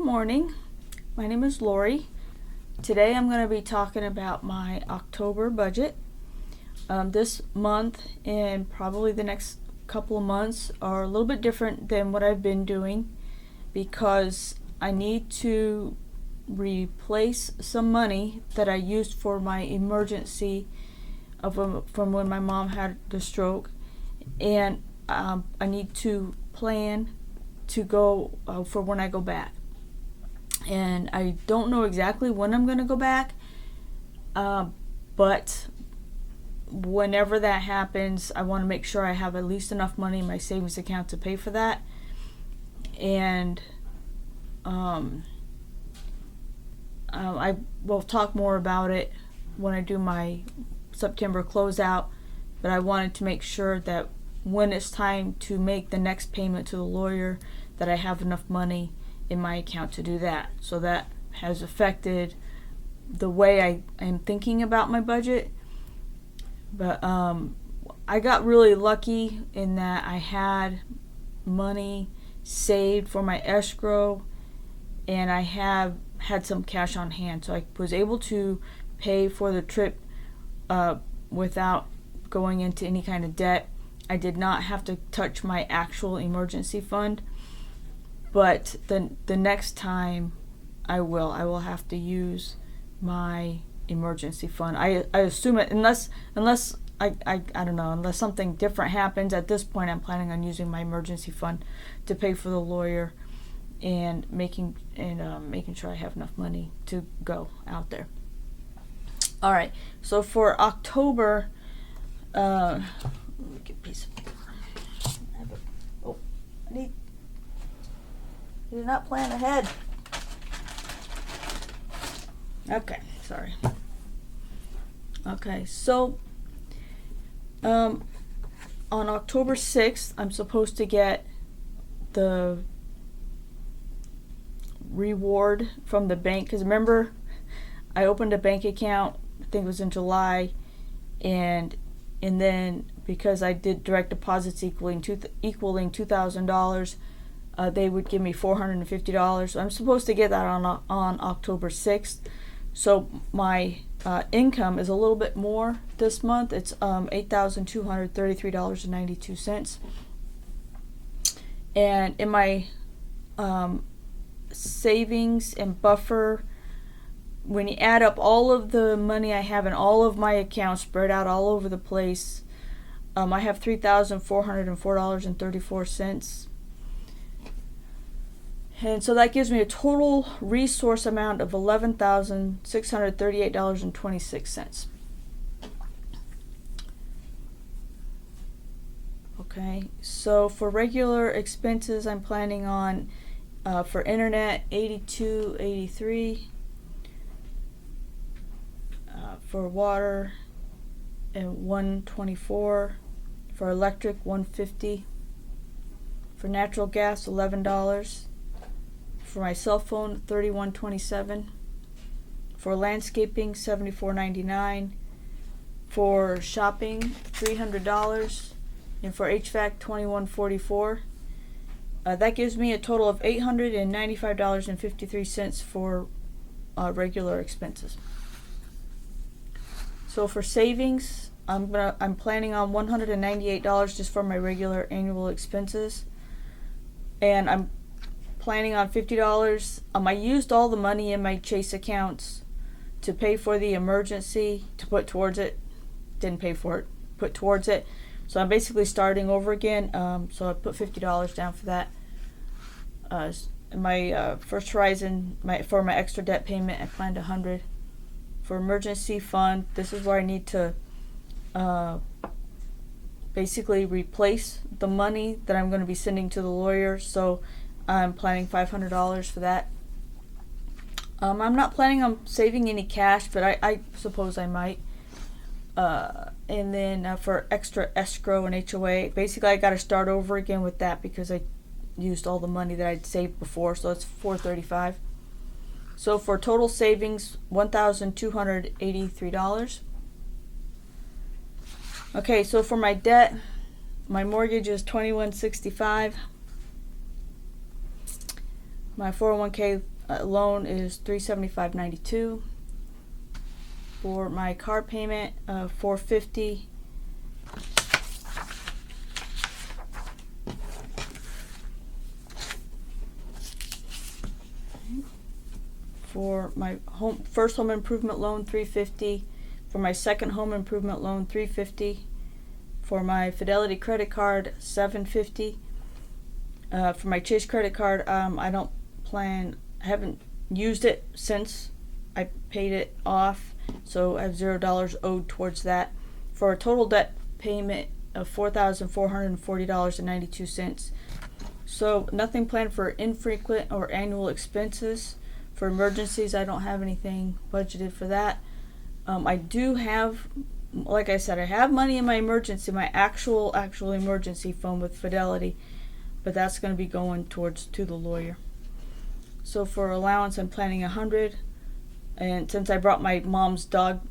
Good morning. My name is Lori. Today I'm going to be talking about my October budget. This month and probably the next couple of months are a little bit different than what I've been doing because I need to replace some money that I used for my emergency from when my mom had the stroke, and I need to plan to go for when I go back. And I don't know exactly when I'm going to go back, but whenever that happens, I want to make sure I have at least enough money in my savings account to pay for that. And I will talk more about it when I do my September closeout, but I wanted to make sure that when it's time to make the next payment to the lawyer, that I have enough money in my account to do that. So that has affected the way I am thinking about my budget. But I got really lucky in that I had money saved for my escrow, and I have had some cash on hand, so I was able to pay for the trip without going into any kind of debt. I did not have to touch my actual emergency fund, but the next time I will have to use my emergency fund. I assume it, unless I don't know, unless something different happens. At this point, I'm planning on using my emergency fund to pay for the lawyer and making sure I have enough money to go out there. All right, so for October, let me get a piece of paper. I did not plan ahead. Okay, sorry. Okay, so on October 6th, I'm supposed to get the reward from the bank, because remember, I opened a bank account, I think it was in July, and then because I did direct deposits equaling $2,000, they would give me $450. So I'm supposed to get that on October 6th. So my income is a little bit more this month. It's $8,233.92. And in my savings and buffer, when you add up all of the money I have in all of my accounts spread out all over the place, I have $3,404.34. And so that gives me a total resource amount of $11,638.26. Okay, so for regular expenses, I'm planning on for internet $82.83, for water and $124, for electric $150, for natural gas $11. For my cell phone, $31.27. For landscaping, $74.99. For shopping, $300. And for HVAC, $21.44. That gives me a total of $895.53 for regular expenses. So for savings, I'm planning on $198 just for my regular annual expenses, and I'm planning on $50. I used all the money in my Chase accounts to pay for the emergency, to put towards it. Didn't pay for it, put towards it. So I'm basically starting over again. So I put $50 down for that. My First Horizon, for my extra debt payment, I planned $100. For emergency fund, this is where I need to basically replace the money that I'm going to be sending to the lawyer. So I'm planning $500 for that. I'm not planning on saving any cash, but I suppose I might. And then for extra escrow and HOA, basically I got to start over again with that because I used all the money that I'd saved before, so it's $435. So for total savings, $1,283. Okay, so for my debt, my mortgage is $2,165. My 401k loan is $375.92. For my car payment, $450. For my first home improvement loan, $350. For my second home improvement loan, $350. For my Fidelity credit card, $750. For my Chase credit card, I haven't used it since I paid it off, so I have $0 owed towards that, for a total debt payment of $4,440.92. So nothing planned for infrequent or annual expenses. For emergencies, I don't have anything budgeted for that. I do have, like I said, I have money in my actual emergency fund with Fidelity, but that's going to be going to the lawyer. So for allowance, I'm planning $100, and since I brought my mom's dog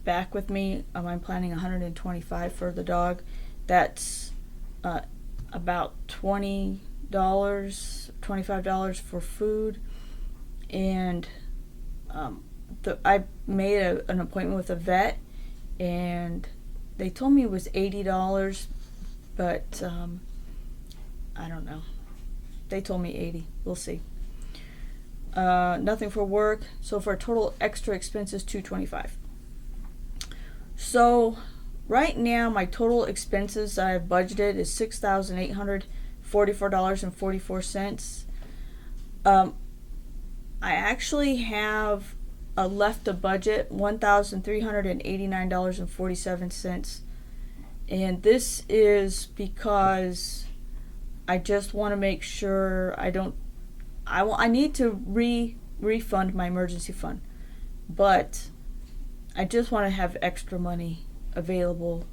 back with me, I'm planning $125 for the dog. That's about $25 for food, and I made an appointment with a vet, and they told me it was $80, but I don't know. They told me $80. We'll see. Nothing for work. So for total extra expenses, $225. So right now my total expenses I've budgeted is $6,844.44. I actually have left a budget $1,389.47, and this is because I just want to make sure I need to refund my emergency fund, but I just want to have extra money available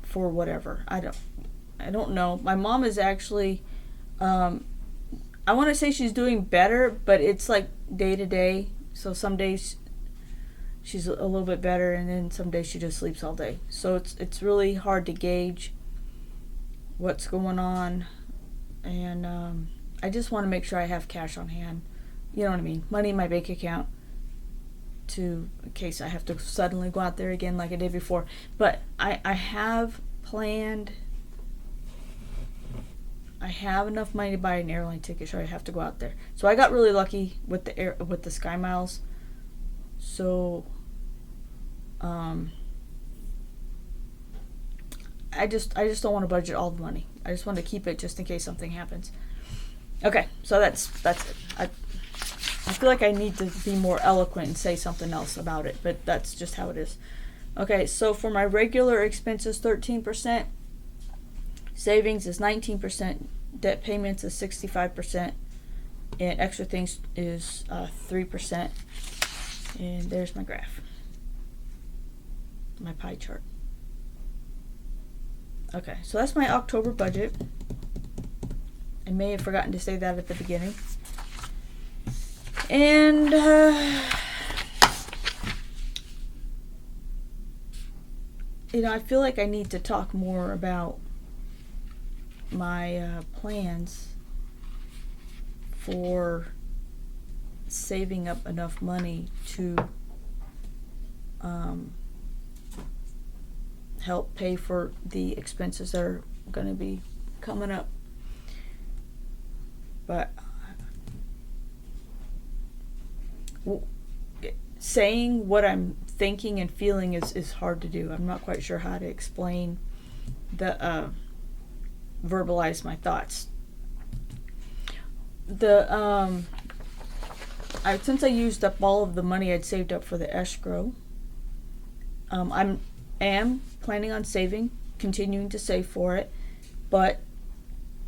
for whatever. I don't know. My mom is actually, I want to say she's doing better, but it's like day to day. So some days she's a little bit better, and then some days she just sleeps all day. So it's really hard to gauge what's going on, and I just want to make sure I have cash on hand. You know what I mean? Money in my bank account in case I have to suddenly go out there again like I did before. But I have planned. I have enough money to buy an airline ticket should I have to go out there. So I got really lucky with the Sky Miles. So I just don't want to budget all the money. I just want to keep it just in case something happens. Okay, so that's it. I feel like I need to be more eloquent and say something else about it, but that's just how it is. Okay, so for my regular expenses, 13%. Savings is 19%. Debt payments is 65%. And extra things is 3%. And there's my graph. My pie chart. Okay, so that's my October budget. I may have forgotten to say that at the beginning. And I feel like I need to talk more about my plans for saving up enough money to help pay for the expenses that are going to be coming up. But saying what I'm thinking and feeling is hard to do. I'm not quite sure how to explain verbalize my thoughts. Since I used up all of the money I'd saved up for the escrow, I am planning on continuing to save for it, but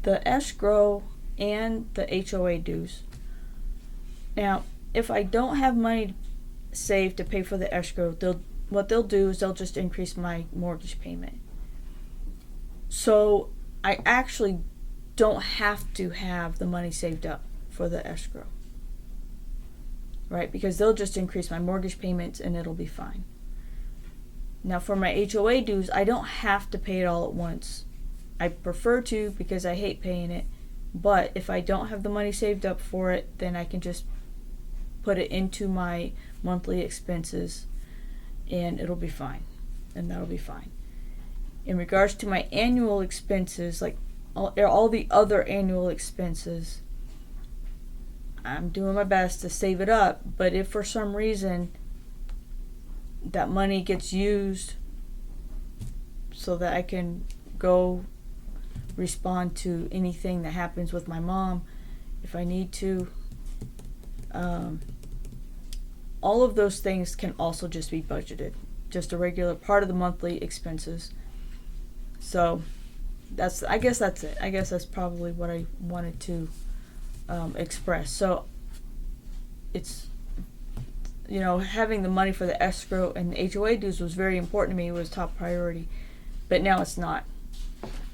the escrow and the HOA dues. Now, if I don't have money saved to pay for the escrow, what they'll do is they'll just increase my mortgage payment. So I actually don't have to have the money saved up for the escrow, right? Because they'll just increase my mortgage payments and it'll be fine. Now for my HOA dues, I don't have to pay it all at once. I prefer to because I hate paying it, But if I don't have the money saved up for it, then I can just put it into my monthly expenses and it'll be fine. And that'll be fine. In regards to my annual expenses, like all the other annual expenses, I'm doing my best to save it up. But if for some reason that money gets used so that I can go respond to anything that happens with my mom, if I need to, all of those things can also just be budgeted, just a regular part of the monthly expenses. So I guess that's it. I guess that's probably what I wanted to express. So it's, having the money for the escrow and the HOA dues was very important to me. It was top priority, but now it's not.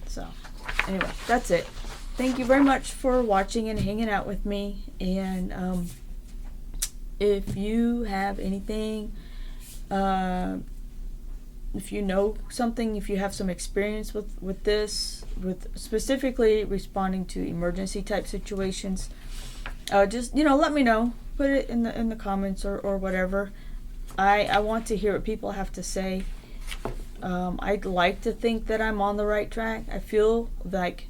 So anyway, that's it. Thank you very much for watching and hanging out with me. And if you have anything, if you know something, if you have some experience with this, with specifically responding to emergency type situations, just let me know. Put it in the comments or whatever. I want to hear what people have to say. I'd like to think that I'm on the right track. I feel like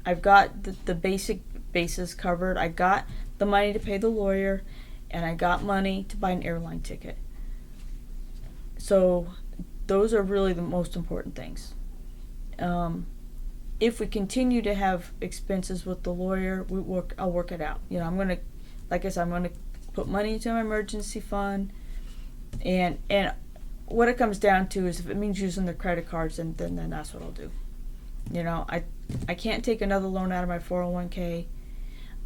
I've got the basic bases covered. I got the money to pay the lawyer, and I got money to buy an airline ticket. So those are really the most important things. If we continue to have expenses with the lawyer, I'll work it out. I'm gonna, like I said, I'm gonna put money into my emergency fund, and what it comes down to is if it means using the credit cards, then that's what I'll do. I can't take another loan out of my 401k.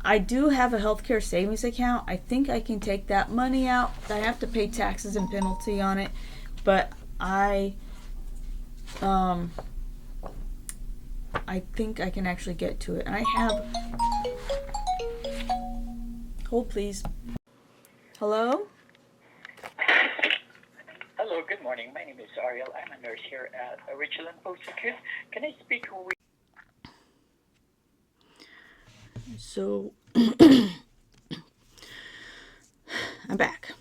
I do have a healthcare savings account. I think I can take that money out. I have to pay taxes and penalty on it, but I think I can actually get to it. And I have. Hold, please. Hello? Hello, good morning. My name is Ariel. I'm a nurse here at Richland Post Acute. Can I speak with... So, I'm back.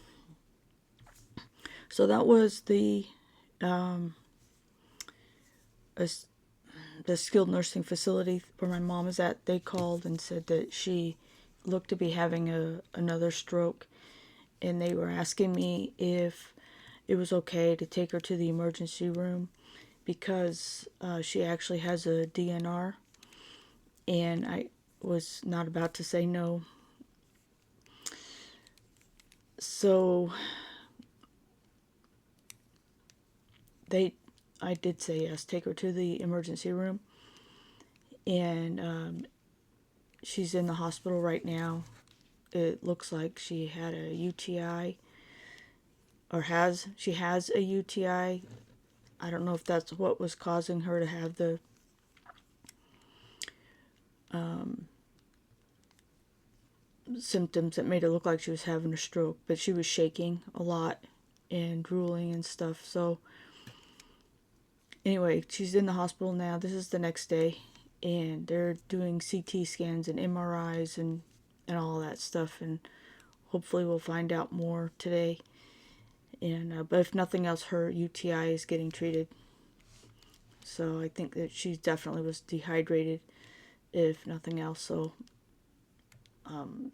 So that was the skilled nursing facility where my mom is at. They called and said that she looked to be having another stroke, and they were asking me if it was okay to take her to the emergency room because she actually has a DNR, and I was not about to say no. So I did say yes, take her to the emergency room, and she's in the hospital right now. It looks like she had a UTI, or she has a UTI. I don't know if that's what was causing her to have the symptoms that made it look like she was having a stroke, but she was shaking a lot and drooling and stuff. So anyway, she's in the hospital now. This is the next day, and they're doing CT scans and MRIs and all that stuff, and hopefully we'll find out more today. And but if nothing else, her UTI is getting treated. So I think that she definitely was dehydrated, if nothing else. So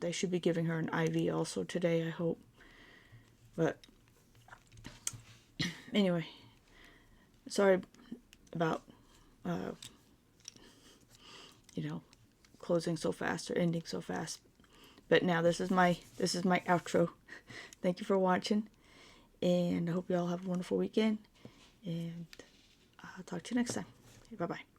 they should be giving her an IV also today, I hope. But anyway, sorry about closing so fast or ending so fast. But now this is my outro. Thank you for watching, and I hope you all have a wonderful weekend, and I'll talk to you next time. Bye bye.